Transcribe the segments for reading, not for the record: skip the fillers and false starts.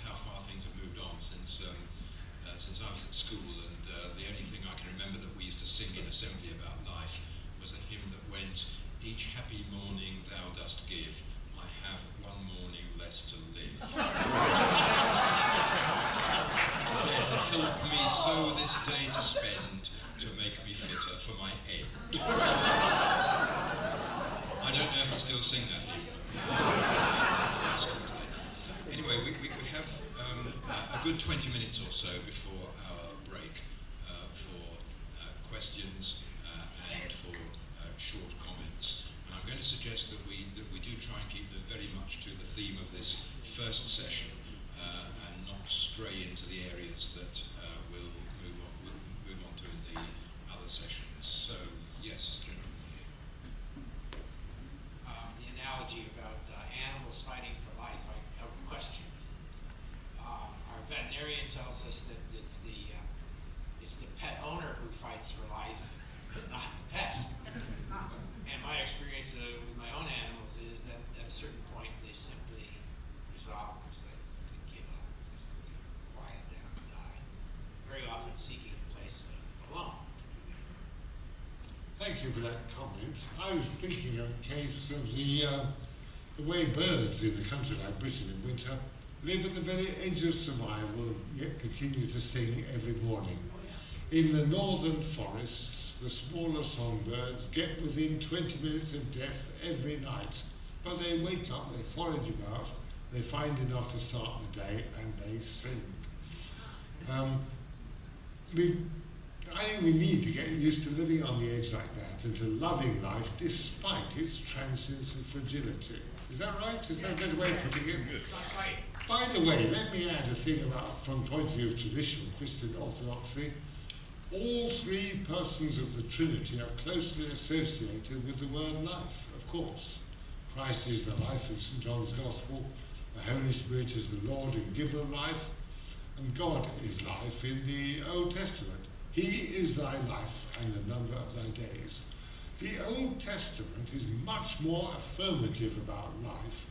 how far things have moved on since I was at school, and the only thing I can remember that we used to sing in assembly about life was a hymn that went, "Each happy morning thou dost give, I have one morning less to live." Then help me so this day to spend, to make me fitter for my end. I don't know if I still sing that hymn. Anyway, we have a good 20 minutes or so before our break for questions and for short comments. And I'm going to suggest that we do try and keep them very much to the theme of this first session and not stray into the areas that we'll move on to in the other sessions. So, yes, gentlemen here. The analogy about animals fighting for life, I have a question. Our veterinarian tells us that it's the pet owner who fights for life, not the pet. And my experience with my own animals is that at a certain point they simply resolve themselves to give up, just quiet down and die. Very often seeking a place alone to do that. Thank you for that comment. I was thinking of the case of the way birds in a country like Britain in winter live at the very edge of survival, yet continue to sing every morning. In the northern forests, the smaller songbirds get within 20 minutes of death every night, but they wake up, they forage about, they find enough to start the day, and they sing. I think we need to get used to living on the edge like that and to loving life despite its transience and fragility. Is that right? Is that a better way of putting it? By the way, let me add a thing about, from the point of view of traditional Christian orthodoxy, all three persons of the Trinity are closely associated with the word life, of course. Christ is the life of St. John's Gospel, the Holy Spirit is the Lord and giver of life, and God is life in the Old Testament. He is thy life and the number of thy days. The Old Testament is much more affirmative about life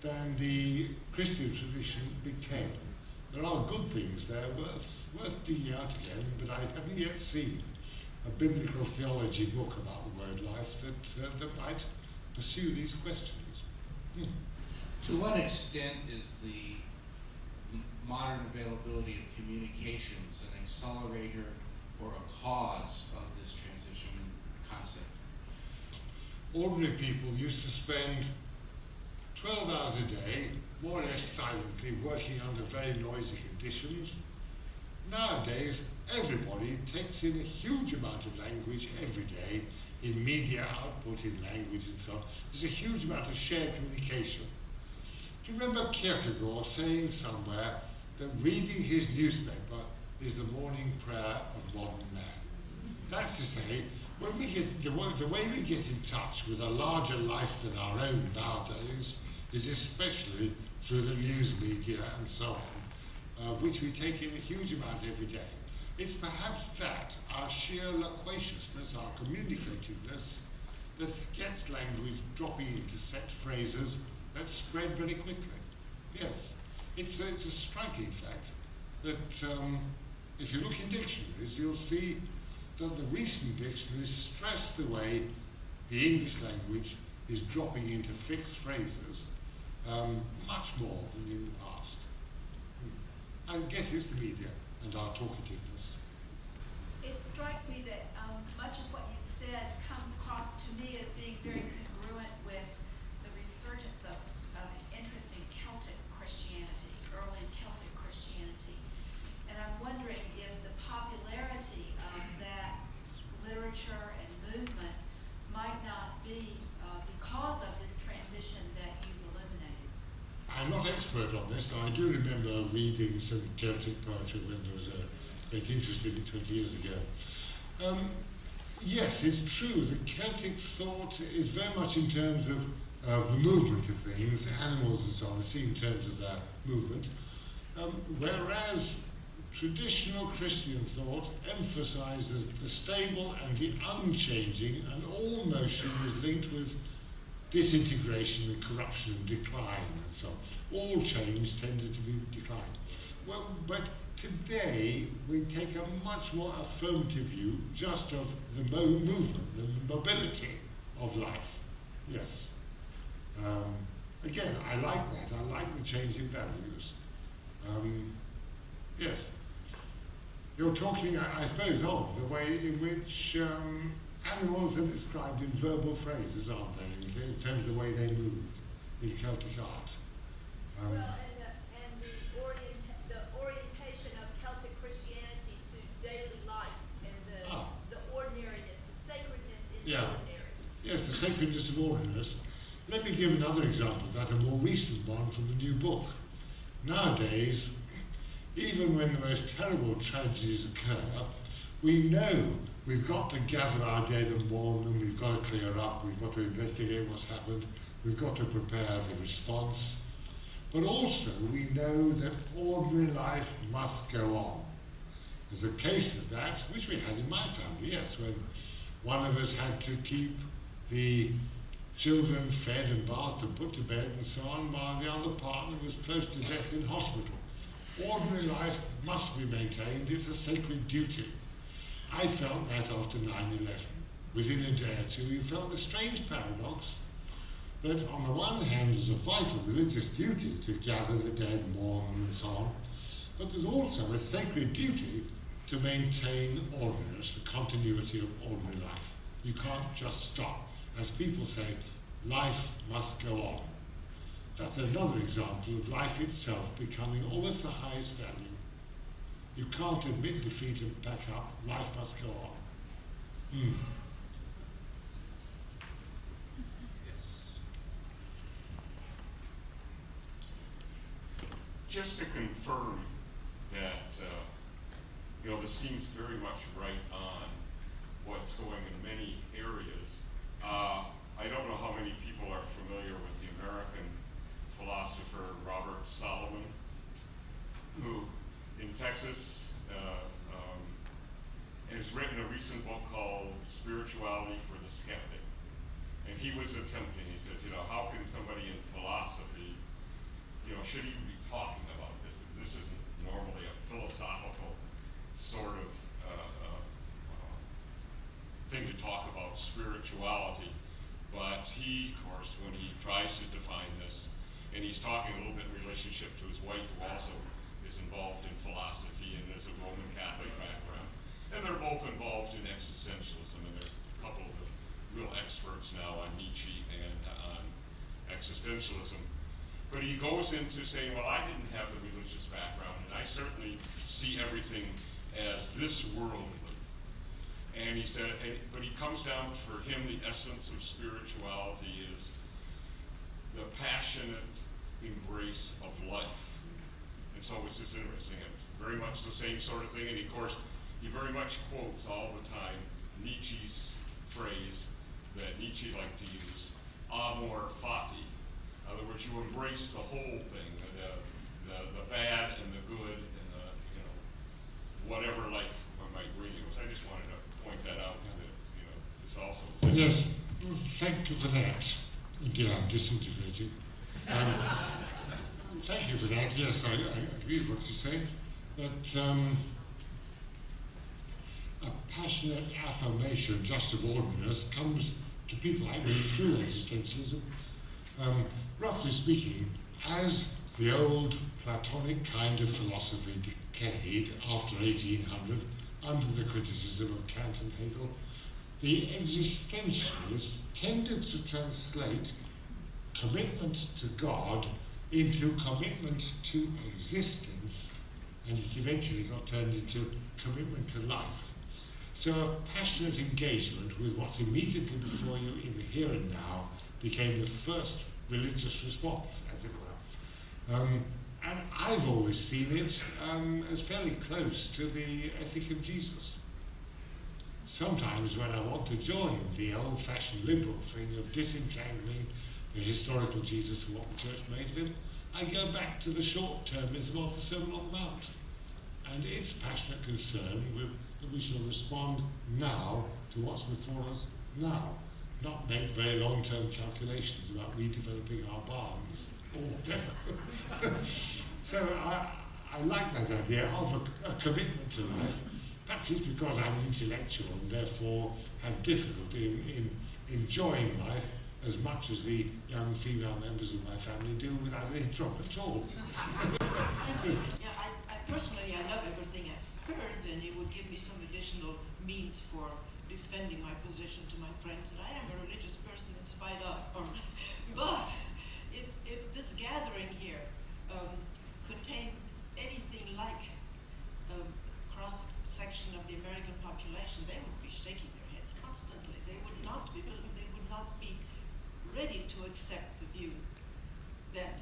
than the Christian tradition became. There are good things there worth digging out again, but I haven't yet seen a biblical theology book about the word life that might pursue these questions. To what extent is the modern availability of communications an accelerator or a cause of this transition concept? Ordinary people used to spend 12 hours a day, more or less silently, working under very noisy conditions. Nowadays, everybody takes in a huge amount of language every day, in media output, in language and so on. There's a huge amount of shared communication. Do you remember Kierkegaard saying somewhere that reading his newspaper is the morning prayer of modern man? That's to say, when we get the way we get in touch with a larger life than our own nowadays is especially through the news media and so on, of which we take in a huge amount every day. It's perhaps that, our sheer loquaciousness, our communicativeness, that gets language dropping into set phrases that spread very quickly. Yes, it's a striking fact that if you look in dictionaries, you'll see that the recent dictionaries stress the way the English language is dropping into fixed phrases much more than in the past. I guess it's the media and our talkativeness. It strikes me that much of what you said comes across to me as being very congruent with the resurgence of interest in Celtic Christianity, early Celtic Christianity. And I'm wondering if the popularity of that literature and movement might not be because of this transition that you've illuminated. I'm not expert on this, though I do remember reading some Celtic poetry when there was a great interest in it 20 years ago. Yes, it's true that Celtic thought is very much in terms of the movement of things, animals and so on, seen in terms of their movement, whereas traditional Christian thought emphasizes the stable and the unchanging, and all motion is linked with disintegration and corruption and decline and so on. All change tended to be decline. Well, but today we take a much more affirmative view just of the movement, the mobility of life. Yes. Again, I like that. I like the change in values. Yes. You're talking, I suppose, of the way in which animals are described in verbal phrases, aren't they, in terms of the way they move in Celtic art. Well, and the orientation of Celtic Christianity to daily life and the ordinariness, the sacredness in the ordinary. Yes, the sacredness of ordinariness. Let me give another example of that, a more recent one from the new book. Nowadays, even when the most terrible tragedies occur, we know we've got to gather our dead and mourn them, we've got to clear up, we've got to investigate what's happened, we've got to prepare the response. But also we know that ordinary life must go on. There's a case of that, which we had in my family, yes, when one of us had to keep the children fed and bathed and put to bed and so on, while the other partner was close to death in hospital. Ordinary life must be maintained, it's a sacred duty. I felt that after 9/11. Within a day or two, you felt the strange paradox that on the one hand there's a vital religious duty to gather the dead, mourn them and so on, but there's also a sacred duty to maintain ordinariness, the continuity of ordinary life. You can't just stop. As people say, life must go on. That's another example of life itself becoming almost the highest value. You can't admit defeat and back up. Life must go on. Yes. Just to confirm that, this seems very much right on what's going in many areas. I don't know how many people are familiar with the American philosopher Robert Solomon, who in Texas has written a recent book called Spirituality for the Skeptic. And he was attempting, he says, how can somebody in philosophy, should even be talking about this? This isn't normally a philosophical sort of thing to talk about spirituality. But he, of course, when he tries to define this, and he's talking a little bit in relationship to his wife, who also is involved in philosophy and has a Roman Catholic background. And they're both involved in existentialism, and they're a couple of the real experts now on Nietzsche and on existentialism. But he goes into saying, well, I didn't have the religious background, and I certainly see everything as this worldly. And he said, but he comes down, for him, the essence of spirituality is the passionate embrace of life. And so it's just interesting, and very much the same sort of thing. And of course, he very much quotes all the time Nietzsche's phrase that Nietzsche liked to use, amor fati. In other words, you embrace the whole thing, the bad and the good and the, whatever life might bring you. So I just wanted to point that out, that, it's also... Yes, thank you for that. Dear, I'm disintegrating. Thank you for that. Yes, I agree with what you say. But a passionate affirmation just of ordinariness comes to people like me through existentialism. Roughly speaking, as the old Platonic kind of philosophy decayed after 1800 under the criticism of Kant and Hegel, the existentialists tended to translate commitment to God into commitment to existence, and it eventually got turned into commitment to life. So a passionate engagement with what's immediately before you in the here and now became the first religious response, as it were. And I've always seen it as fairly close to the ethic of Jesus. Sometimes when I want to join the old-fashioned liberal thing of disentangling the historical Jesus from what the church made of him, I go back to the short-termism of the Sermon on the Mount and its passionate concern with that we shall respond now to what's before us now. not make very long-term calculations about redeveloping our barns or whatever. So I like that idea of a commitment to life. Perhaps it's because I'm an intellectual and therefore have difficulty in enjoying life as much as the young female members of my family do without any trouble at all. Yeah, I personally, I love everything I've heard, and it would give me some additional means for defending my position to my friends that I am a religious person in spite of. But if this gathering here contained anything like a cross-section of the American population, they would be shaking their heads constantly. They would not be ready to accept the view that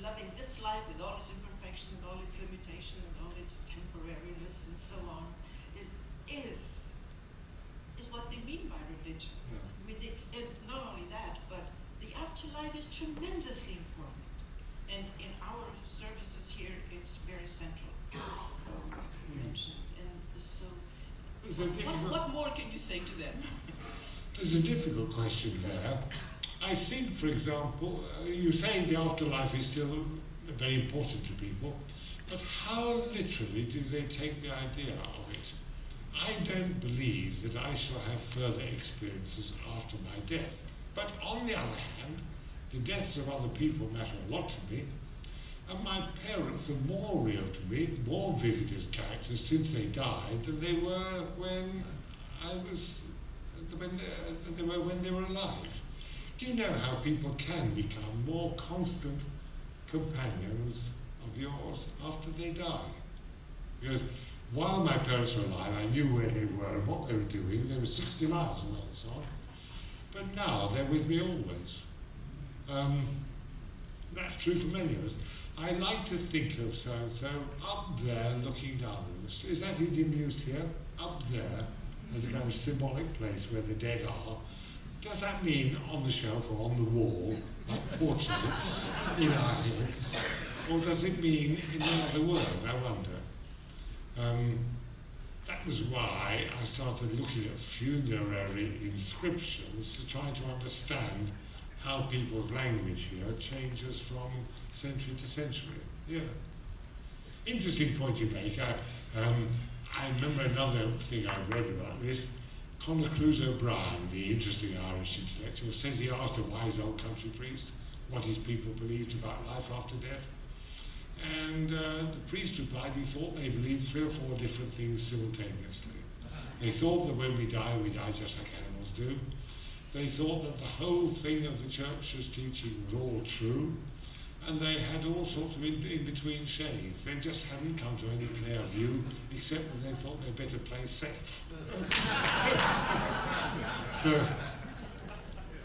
loving this life with all its imperfection and all its limitation and all its temporariness and so on is what they mean by religion. Yeah. I mean, and not only that, but the afterlife is tremendously important. And in our services here, it's very central mentioned. And so, what more can you say to them? There's a difficult question there. I think, for example, you say the afterlife is still very important to people, but how literally do they take the idea of it? I don't believe that I shall have further experiences after my death. But on the other hand, the deaths of other people matter a lot to me, and my parents are more real to me, more vivid as characters since they died than they were when they were alive. Do you know how people can become more constant companions of yours after they die? Because while my parents were alive, I knew where they were and what they were doing. They were 60 miles away and so on. But now they're with me always. That's true for many of us. I like to think of so-and-so up there looking down on us. Is that idiom used here? Up there, as a kind of symbolic place where the dead are. Does that mean on the shelf or on the wall, like portraits in our heads? Or does it mean in another world, I wonder? That was why I started looking at funerary inscriptions to try to understand how people's language here changes from century to century. Yeah. Interesting point you make. I remember another thing I read about this. Conor Cruise O'Brien, the interesting Irish intellectual, says he asked a wise old country priest what his people believed about life after death. And the priest replied he thought they believed 3 or 4 different things simultaneously. They thought that when we die just like animals do. They thought that the whole thing of the church's teaching was all true, and they had all sorts of in-between shades. They just hadn't come to any clear view, except that they thought they'd better play safe. So,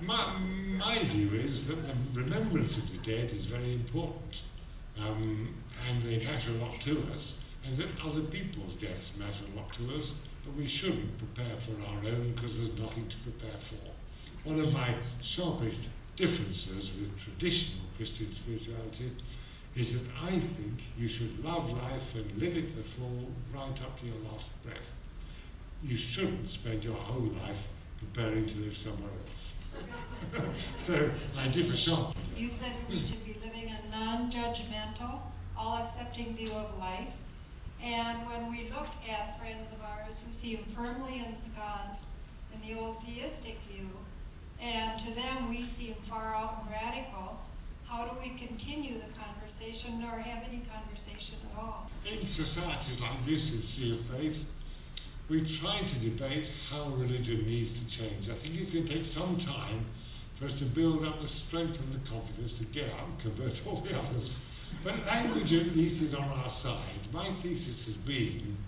my view is that the remembrance of the dead is very important, and they matter a lot to us, and that other people's deaths matter a lot to us, but we shouldn't prepare for our own because there's nothing to prepare for. One of my sharpest differences with traditional Christian spirituality is that I think you should love life and live it to the full right up to your last breath. You shouldn't spend your whole life preparing to live somewhere else. So I differ sharply. You said we should be living a non-judgmental, all-accepting view of life. And when we look at friends of ours who seem firmly ensconced in the old theistic view, and to them we seem far out and radical, how do we continue the conversation or have any conversation at all? In societies like this in Sea of Faith, we try to debate how religion needs to change. I think it's going to take some time for us to build up the strength and the confidence to get out and convert all the others. But language at least is on our side. My thesis has been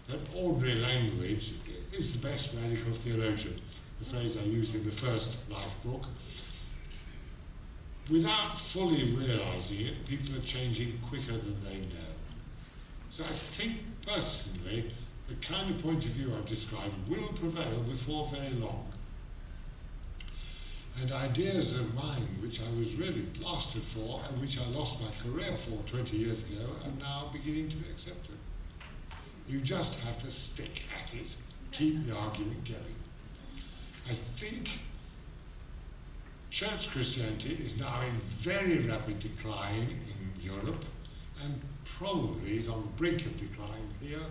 that ordinary language is the best radical theologian, the phrase I used in the first life book. Without fully realizing it, people are changing quicker than they know. So I think personally, the kind of point of view I've described will prevail before very long. And ideas of mine, which I was really blasted for and which I lost my career for 20 years ago, are now beginning to be accepted. You just have to stick at it, keep the argument going. I think Church Christianity is now in very rapid decline in Europe and probably is on the brink of decline here.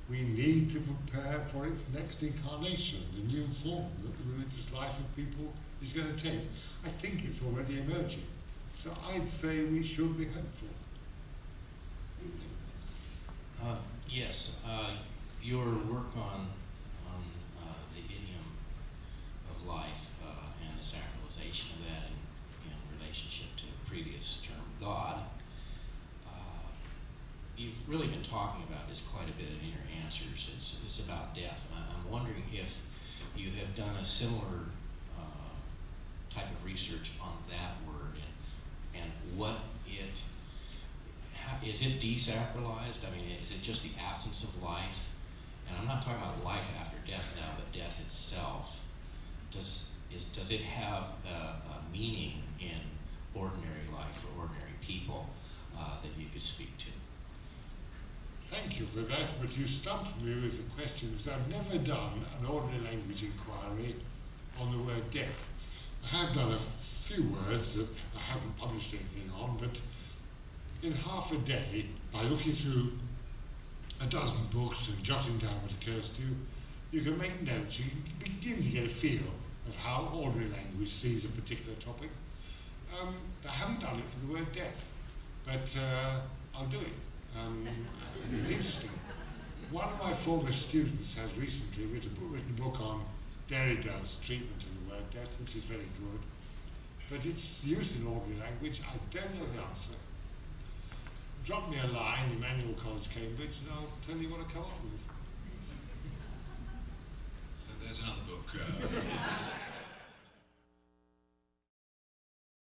We need to prepare for its next incarnation, the new form that the religious life of people is going to take. I think it's already emerging. So I'd say we should be hopeful. Yes, your work on the idiom of life and the sacralization of that in relationship to the previous term God, you've really been talking about this quite a bit in your answers. It's about death. And I'm wondering if you have done a similar type of research on that word and what is it desacralized? I mean, is it just the absence of life? And I'm not talking about life after death now, but death itself. Does it have a meaning in ordinary life for ordinary people that you could speak to? Thank you for that, but you stumped me with the question because I've never done an ordinary language inquiry on the word death. I have done a few words that I haven't published anything on, but in half a day, by looking through a dozen books and jotting down what occurs to you, you can make notes. You can begin to get a feel of how ordinary language sees a particular topic. I haven't done it for the word death, but I'll do it. It's interesting. One of my former students has recently written a book on Derrida's treatment of the word death, which is very good. But it's used in ordinary language. I don't know the answer. Drop me a line, Emmanuel College, Cambridge, and I'll tell you what I come up with. So there's another book.